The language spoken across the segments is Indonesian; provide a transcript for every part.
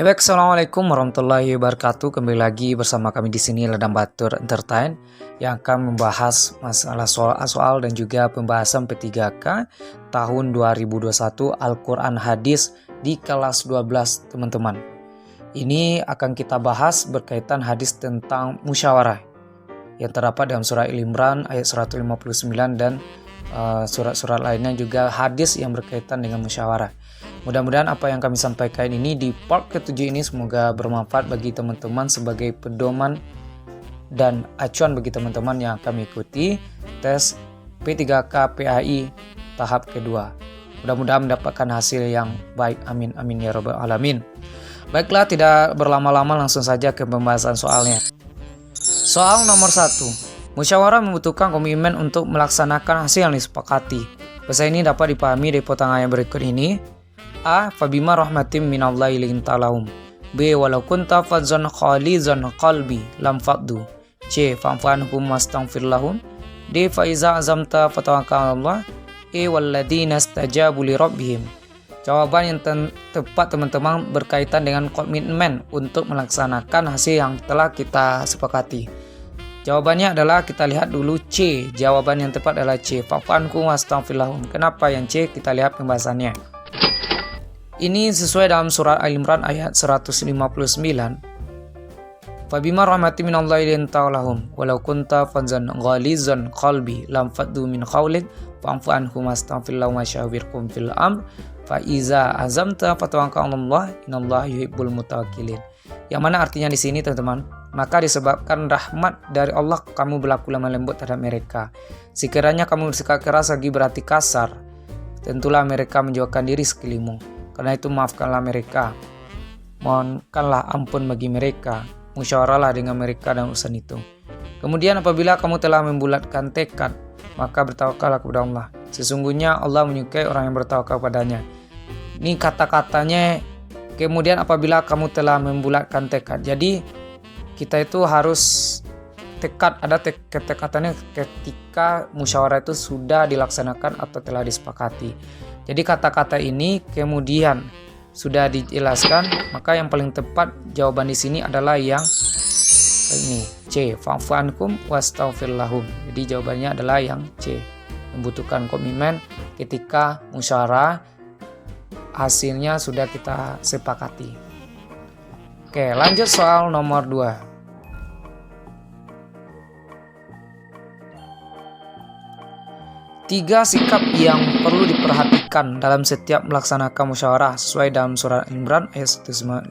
Baik, assalamualaikum warahmatullahi wabarakatuh. Kembali lagi bersama kami di sini Ladang Batur Entertain yang akan membahas masalah soal dan juga pembahasan P3K tahun 2021 Al-Quran Hadis di kelas 12 teman-teman. Ini akan kita bahas berkaitan hadis tentang musyawarah yang terdapat dalam surah Al-Imran ayat 159 dan surat-surat lainnya juga hadis yang berkaitan dengan musyawarah. Mudah-mudahan apa yang kami sampaikan ini di part ke-7 ini semoga bermanfaat bagi teman-teman sebagai pedoman dan acuan bagi teman-teman yang akan mengikuti tes P3K PAI tahap kedua. Mudah-mudahan mendapatkan hasil yang baik. Amin amin ya rabbal alamin. Baiklah, tidak berlama-lama langsung saja ke pembahasan soalnya. Soal nomor 1. Musyawarah membutuhkan komitmen untuk melaksanakan hasil yang disepakati. Bahasa ini dapat dipahami dari potongan yang berikut ini. A. Fabima rahmatim minallahi linta lahum. B. Walau kunta fadzan khalizan qalbi lam faddu. C. Fa'fanhum wastaghfir lahum. D. Faiza azamta fatawakkal Allah. E. Walladina stajabu li rabbihim. Jawaban yang tepat teman-teman berkaitan dengan komitmen untuk melaksanakan hasil yang telah kita sepakati. Jawabannya adalah kita lihat dulu C. Jawaban yang tepat adalah C. Fa'fanhum wastaghfir lahum. Kenapa yang C? Kita lihat pembahasannya. Ini sesuai dalam surat Al-Imran ayat 159. Fabima rahmati minallahi linta lahum walau kunta fadzan ghalizan qalbi lam faddu min qawlik fa'fu anhum wastaghfir lahum wasyawirhum fil amr fa iza azamta fatawakkal 'alallah innallaha yuhibbul mutawakkilin. Yang mana artinya di sini teman-teman, maka disebabkan rahmat dari Allah kamu berlaku lemah lembut terhadap mereka. Sekiranya kamu bersikap keras lagi berarti kasar, tentulah mereka menjauhkan diri sekelilingmu. Karena itu maafkanlah mereka, mohonkanlah ampun bagi mereka, musyawarahlah dengan mereka dalam urusan itu. Kemudian apabila kamu telah membulatkan tekad, maka bertawakallah kepada Allah. Sesungguhnya Allah menyukai orang yang bertawakal padanya. Ini kata-katanya, kemudian apabila kamu telah membulatkan tekad. Jadi kita itu harus tekad, ada kata-katanya ketika musyawarah itu sudah dilaksanakan atau telah disepakati. Jadi kata-kata ini kemudian sudah dijelaskan, maka yang paling tepat jawaban di sini adalah yang ini C. Fa'fu anhum wastaghfir lahum. Jadi jawabannya adalah yang C. Membutuhkan komitmen ketika musyawarah hasilnya sudah kita sepakati. Oke, lanjut soal nomor 2. 3 sikap yang perlu diperhatikan dalam setiap melaksanakan musyawarah sesuai dalam surat Al-Imran ayat 159.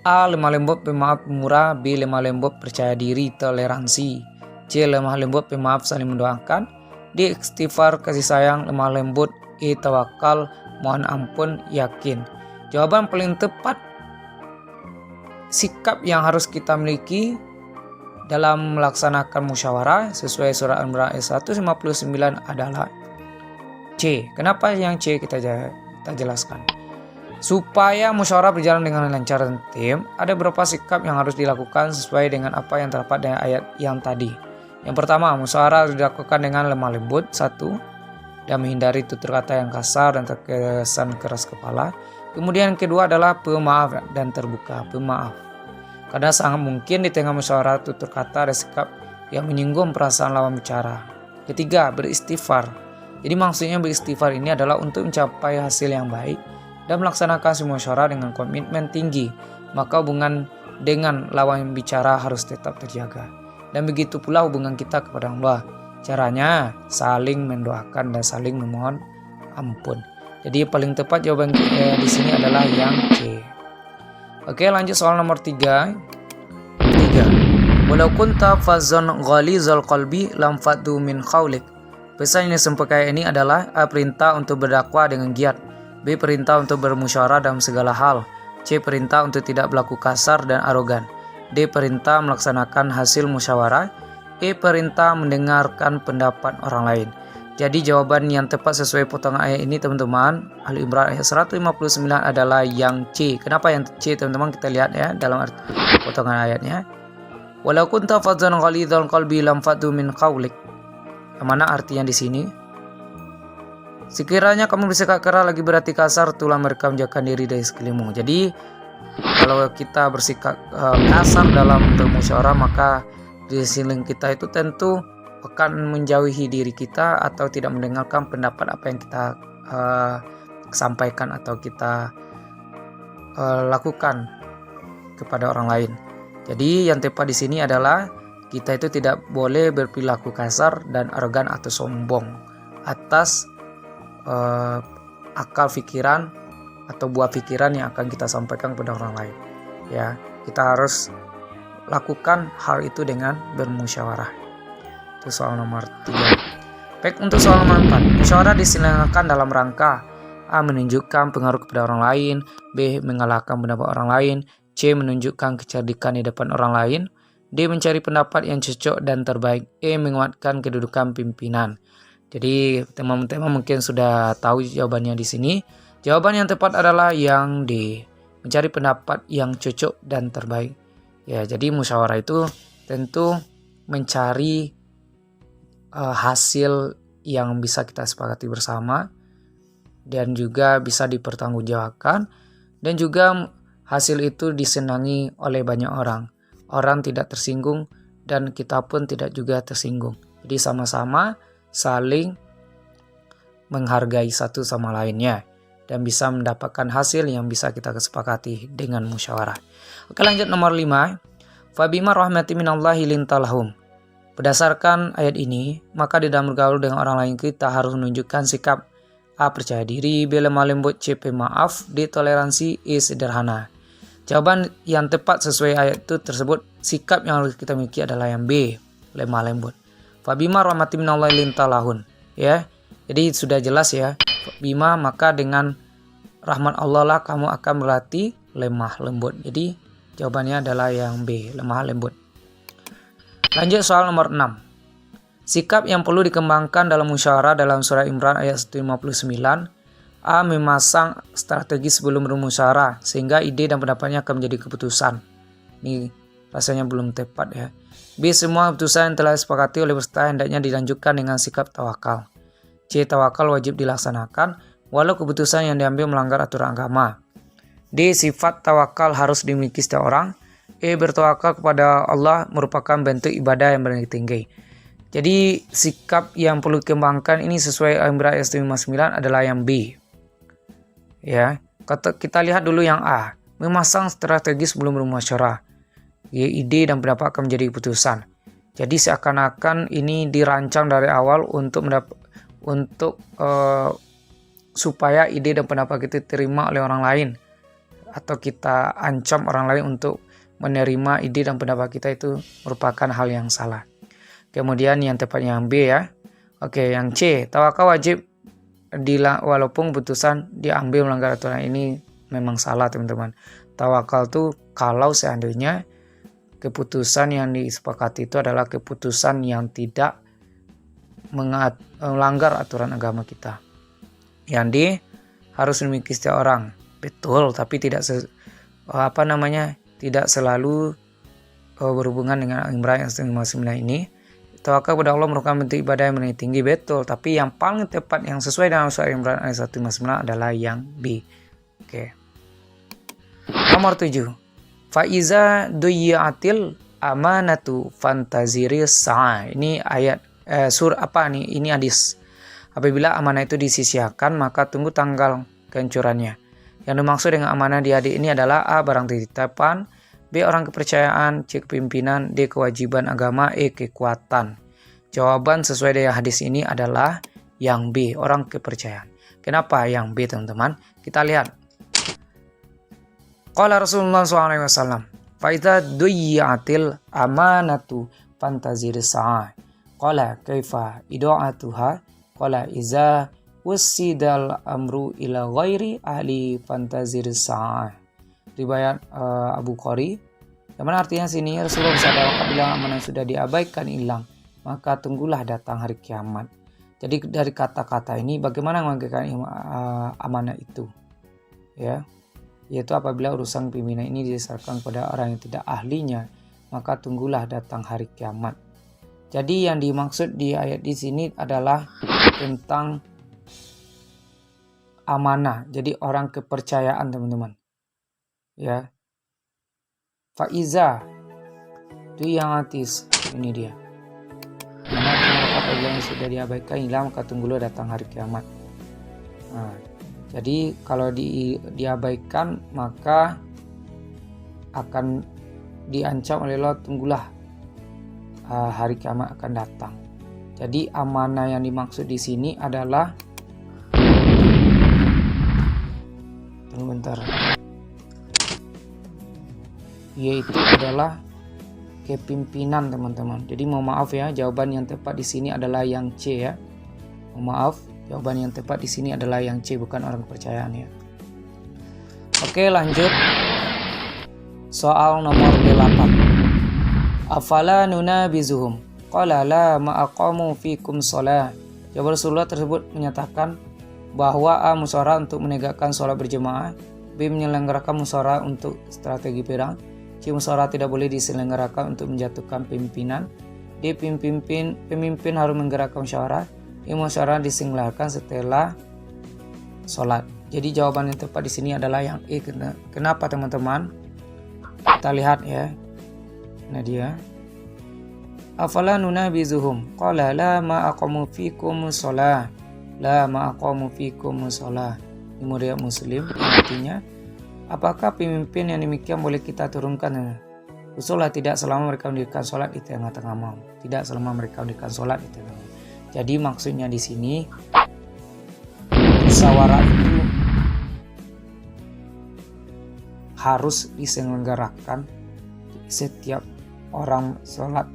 A. Lemah lembut, pemaaf, pemurah. B. Lemah lembut, percaya diri, toleransi. C. Lemah lembut, pemaaf, saling mendoakan. D. Istighfar, kasih sayang, lemah lembut. E. Tawakal, mohon ampun, yakin. Jawaban paling tepat sikap yang harus kita miliki dalam melaksanakan musyawarah sesuai surah Al-Imran ayat 159 adalah C. Kenapa yang C kita jelaskan? Supaya musyawarah berjalan dengan lancar dan tertib, ada beberapa sikap yang harus dilakukan sesuai dengan apa yang terdapat dari ayat yang tadi. Yang pertama, musyawarah harus dilakukan dengan lemah lembut, 1, dan menghindari tutur kata yang kasar dan terkesan keras kepala. Kemudian yang kedua adalah pemaaf dan terbuka, pemaaf. Karena sangat mungkin di tengah musyawarah tutur kata ada sikap yang menyinggung perasaan lawan bicara. Ketiga, beristighfar. Jadi maksudnya beristighfar ini adalah untuk mencapai hasil yang baik dan melaksanakan semua musyawarah dengan komitmen tinggi. Maka hubungan dengan lawan bicara harus tetap terjaga. Dan begitu pula hubungan kita kepada Allah. Caranya saling mendoakan dan saling memohon ampun. Jadi paling tepat jawaban di sini adalah yang C. Oke, lanjut soal nomor 3. Walau kunta fazzan ghalizal qalbi lam faddu min qawlik. Pesan yang disempurnakan ini adalah A. Perintah untuk berdakwah dengan giat. B. Perintah untuk bermusyawarah dalam segala hal. C. Perintah untuk tidak berlaku kasar dan arogan. D. Perintah melaksanakan hasil musyawarah. E. Perintah mendengarkan pendapat orang lain. Jadi jawaban yang tepat sesuai potongan ayat ini teman-teman, Al-Imran ayat 159 adalah yang C. Kenapa yang C teman-teman? Kita lihat ya dalam potongan ayatnya. Walau kunta fadzan ghalidhal qalbi lam faddu min qawlik. Yang mana artinya di sini? Sekiranya kamu bersikap keras lagi berhati kasar, itulah mereka menjauhkan diri dari sekelilingmu. Jadi kalau kita bersikap kasar dalam bermusyawarah, maka di sekeliling kita itu tentu akan menjauhi diri kita atau tidak mendengarkan pendapat apa yang kita sampaikan atau kita lakukan kepada orang lain. Jadi yang tepat di sini adalah kita itu tidak boleh berperilaku kasar dan arogan atau sombong atas akal pikiran atau buah pikiran yang akan kita sampaikan kepada orang lain. Ya, kita harus lakukan hal itu dengan bermusyawarah. Itu soal nomor 3. Baik, untuk soal nomor 4. Musyawarah diselenggarakan dalam rangka A. Menunjukkan pengaruh kepada orang lain, B. Mengalahkan pendapat orang lain, C. Menunjukkan kecerdikan di depan orang lain, D. Mencari pendapat yang cocok dan terbaik, E. Menguatkan kedudukan pimpinan. Jadi teman-teman mungkin sudah tahu jawabannya di sini. Jawaban yang tepat adalah yang D. Mencari pendapat yang cocok dan terbaik. Ya, jadi musyawarah itu tentu mencari hasil yang bisa kita sepakati bersama dan juga bisa dipertanggungjawabkan, dan juga hasil itu disenangi oleh banyak orang. Orang tidak tersinggung dan kita pun tidak juga tersinggung. Jadi sama-sama saling menghargai satu sama lainnya dan bisa mendapatkan hasil yang bisa kita kesepakati dengan musyawarah. Oke, lanjut nomor 5. Fabima rahmati minallahi lintalahum. Berdasarkan ayat ini, maka di dalam bergaul dengan orang lain kita harus menunjukkan sikap A. Percaya diri, B. Lemah lembut, C. Pemaaf, D. Toleransi, E. Sederhana. Jawaban yang tepat sesuai ayat itu tersebut, sikap yang harus kita miliki adalah yang B. Lemah lembut. Fabima rahmati minallahi lintalahun. Ya, jadi sudah jelas ya. Fabima, maka dengan rahmat Allah lah kamu akan berlatih lemah lembut. Jadi jawabannya adalah yang B. Lemah lembut. Lanjut soal nomor 6. Sikap yang perlu dikembangkan dalam musyawarah dalam surah Imran ayat 159. A. Memasang strategi sebelum bermusyawarah sehingga ide dan pendapatnya akan menjadi keputusan. Ini rasanya belum tepat ya. B. Semua keputusan yang telah disepakati oleh peserta hendaknya dilanjutkan dengan sikap tawakal. C. Tawakal wajib dilaksanakan walau keputusan yang diambil melanggar aturan agama. D. Sifat tawakal harus dimiliki setiap orang. E. Bertawakal kepada Allah merupakan bentuk ibadah yang paling tinggi. Jadi sikap yang perlu dikembangkan ini sesuai Al-Imran ayat 59 adalah yang B. Ya, kita lihat dulu yang A. Memasang strategi sebelum bermusyawarah. Ide dan pendapat akan menjadi keputusan. Jadi seakan-akan ini dirancang dari awal untuk supaya ide dan pendapat kita diterima oleh orang lain, atau kita ancam orang lain untuk menerima ide dan pendapat kita itu merupakan hal yang salah. Kemudian yang tepatnya yang B ya. Oke, yang C, tawakal wajib walaupun keputusan diambil melanggar aturan. Ini memang salah teman-teman. Tawakal tuh kalau seandainya keputusan yang disepakati itu adalah keputusan yang tidak melanggar aturan agama kita. Yang D, harus memiliki setiap orang. Betul, tapi tidak tidak selalu berhubungan dengan Imran yang 59 ini. Tawakal kepada Allah merupakan bentuk ibadah yang paling tinggi, betul, tapi yang paling tepat yang sesuai dengan surah Imran ayat 159 adalah yang B. Oke. Nomor 7. Faiza duyiatil amanatu fantaziri sa'a. Ini ayat ini hadis. Apabila amanah itu disisiakan, maka tunggu tanggal kehancurannya. Yang dimaksud dengan amanah di hadis ini adalah A. Barang titipan, B. Orang kepercayaan, C. Kepimpinan, D. Kewajiban agama, E. Kekuatan. Jawaban sesuai dengan hadis ini adalah yang B. Orang kepercayaan. Kenapa yang B teman-teman? Kita lihat. Qala Rasulullah SAW, Fa'idha duyiatil amanatu fantazir sa'a. Qala kaifa idu'atuha. Qala iza wassidal amru ila ghairi ahli fantazir sa'a. Riwayat Abu Khari. Yang mana artinya sini Rasulullah bersabda, apabila amanah sudah diabaikan hilang, maka tunggulah datang hari kiamat. Jadi dari kata-kata ini bagaimana mengakibatkan amanah itu? Ya. Yaitu apabila urusan pimpinan ini diserahkan kepada orang yang tidak ahlinya, maka tunggulah datang hari kiamat. Jadi yang dimaksud di ayat di sini adalah tentang amanah. Jadi orang kepercayaan teman-teman. Ya. Faiza itu yang atis. Ini dia. Mana apabila yang sudah diabaikan hilang, maka tunggulah datang hari kiamat. Nah, jadi kalau diabaikan maka akan diancam oleh Allah, tunggulah hari kiamat akan datang. Jadi amanah yang dimaksud di sini adalah yaitu adalah kepimpinan teman-teman. Jadi mohon maaf ya, jawaban yang tepat di sini adalah yang C ya. Mohon maaf, jawaban yang tepat di sini adalah yang C, bukan orang kepercayaan ya. Oke, lanjut. Soal nomor 8. Afala nunabizuhum qala la ma'aqamu fikum shalah. Jawaban Rasulullah tersebut menyatakan bahwa A. musyawarah untuk menegakkan sholat berjemaah, B. menyelenggarakan musyawarah untuk strategi perang, C. musyawarah tidak boleh diselenggarakan untuk menjatuhkan pimpinan, D. pemimpin harus menggerakkan musyawarah, E. musyawarah diselenggarakan setelah sholat. Jadi jawaban yang tepat di sini adalah yang E. Kenapa teman-teman? Kita lihat ya. Nah dia. Afala nunabizuhum qala la ma'aqamu fikum shalah. La ma'aqamu fikum shalah. Ini riwayat Muslim, artinya apakah pemimpin yang demikian boleh kita turunkan? Usullah tidak selama mereka mendirikan sholat di tengah-tengah malam. Tidak selama mereka mendirikan sholat di tengah-tengah. Jadi maksudnya di sini musyawarah itu harus diselenggarakan setiap orang sholat.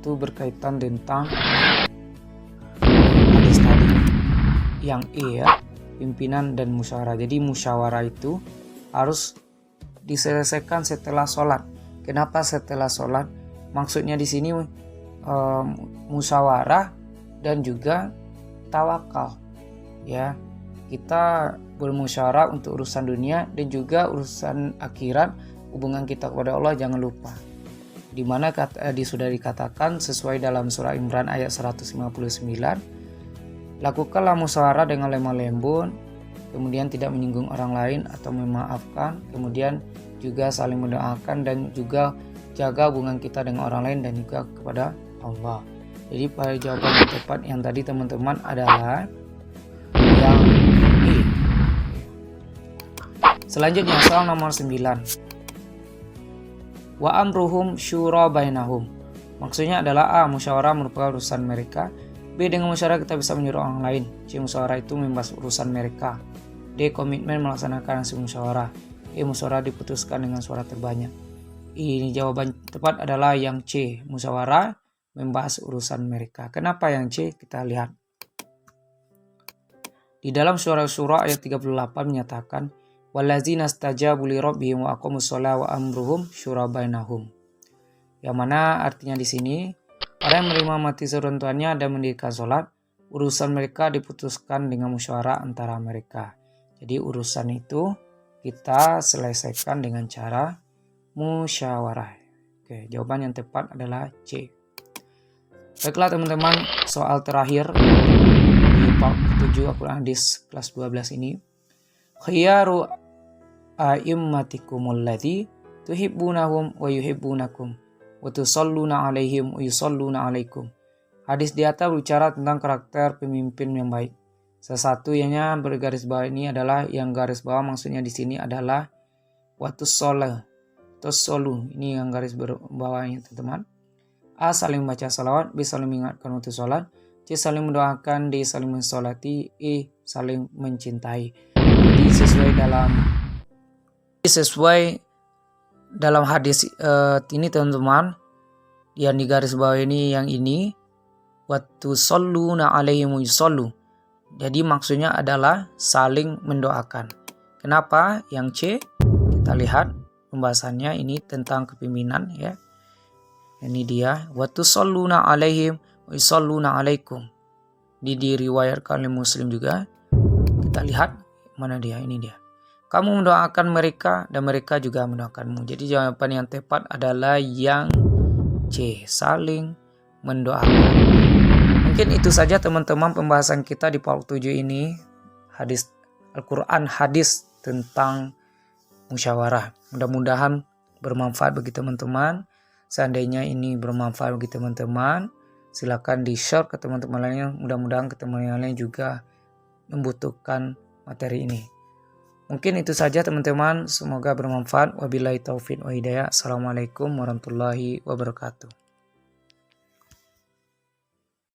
Itu berkaitan tentang hadis tadi yang E ya, pimpinan dan musyawarah. Jadi musyawarah itu harus diselesaikan setelah sholat. Kenapa setelah sholat? Maksudnya di sini musyawarah dan juga tawakal ya. Kita bermusyawarah untuk urusan dunia dan juga urusan akhirat, hubungan kita kepada Allah jangan lupa. Di mana sudah dikatakan sesuai dalam surah Imran ayat 159, lakukanlah musyawarah dengan lemah lembut, kemudian tidak menyinggung orang lain atau memaafkan, kemudian juga saling mendoakan dan juga jaga hubungan kita dengan orang lain dan juga kepada Allah. Jadi pada jawaban yang tepat yang tadi teman-teman adalah yang E. Selanjutnya soal nomor 9. Wa amruhum syura bainahum. Maksudnya adalah A. musyawarah merupakan urusan mereka, B. dengan musyawarah kita bisa menyuruh orang lain, C. musyawarah itu membahas urusan mereka, D. komitmen melaksanakan hasil musyawarah, E. musyawarah diputuskan dengan suara terbanyak. Ini jawaban tepat adalah yang C. musyawarah membahas urusan mereka. Kenapa yang C? Kita lihat. Di dalam surah Syura ayat 38 menyatakan wallazina stajabu li rabbihim wa aqamus shalah wa amruhum syura bainahum. Yang mana artinya di sini orang yang menerima mati seruan Tuhannya dan mendirikan sholat, urusan mereka diputuskan dengan musyawarah antara mereka. Jadi urusan itu kita selesaikan dengan cara musyawarah. Oke, jawaban yang tepat adalah C. Baiklah teman-teman, soal terakhir di part 7 Al-Quran Hadis kelas 12 ini. Khiyaru a'immatikumul ladzi tuhibbunahum wa yuhibbunakum wa tusalluna alaihim wa yusalluna alaikum. Hadis di atas berbicara tentang karakter pemimpin yang baik. Sesatunya bergaris bawah ini adalah yang garis bawah maksudnya di sini adalah watussallu. Ini yang garis bawahnya teman-teman. A. saling baca salawat, B. saling mengingatkan waktu sholat, C. saling mendoakan, D. saling mensolati, E. saling mencintai. Jadi sesuai dalam hadis ini teman-teman, yang di garis bawah ini yang ini waktu salluna alaihim yusallu. Jadi maksudnya adalah saling mendoakan. Kenapa? Yang C kita lihat pembahasannya ini tentang kepemimpinan ya. Ini dia waktu salluna alaihim yusalluna alaikum. Ini diriwayatkan oleh Muslim juga. Kita lihat mana dia, ini dia. Kamu mendoakan mereka dan mereka juga mendoakanmu. Jadi jawaban yang tepat adalah yang C, saling mendoakan. Mungkin itu saja teman-teman pembahasan kita di part 7 ini, hadis Al-Quran, hadis tentang musyawarah. Mudah-mudahan bermanfaat bagi teman-teman. Seandainya ini bermanfaat bagi teman-teman, silakan di-share ke teman-teman lainnya. Mudah-mudahan ke teman yang lain juga membutuhkan materi ini. Mungkin itu saja teman-teman, semoga bermanfaat. Wabillahi taufiq wa hidayah. Assalamualaikum warahmatullahi wabarakatuh.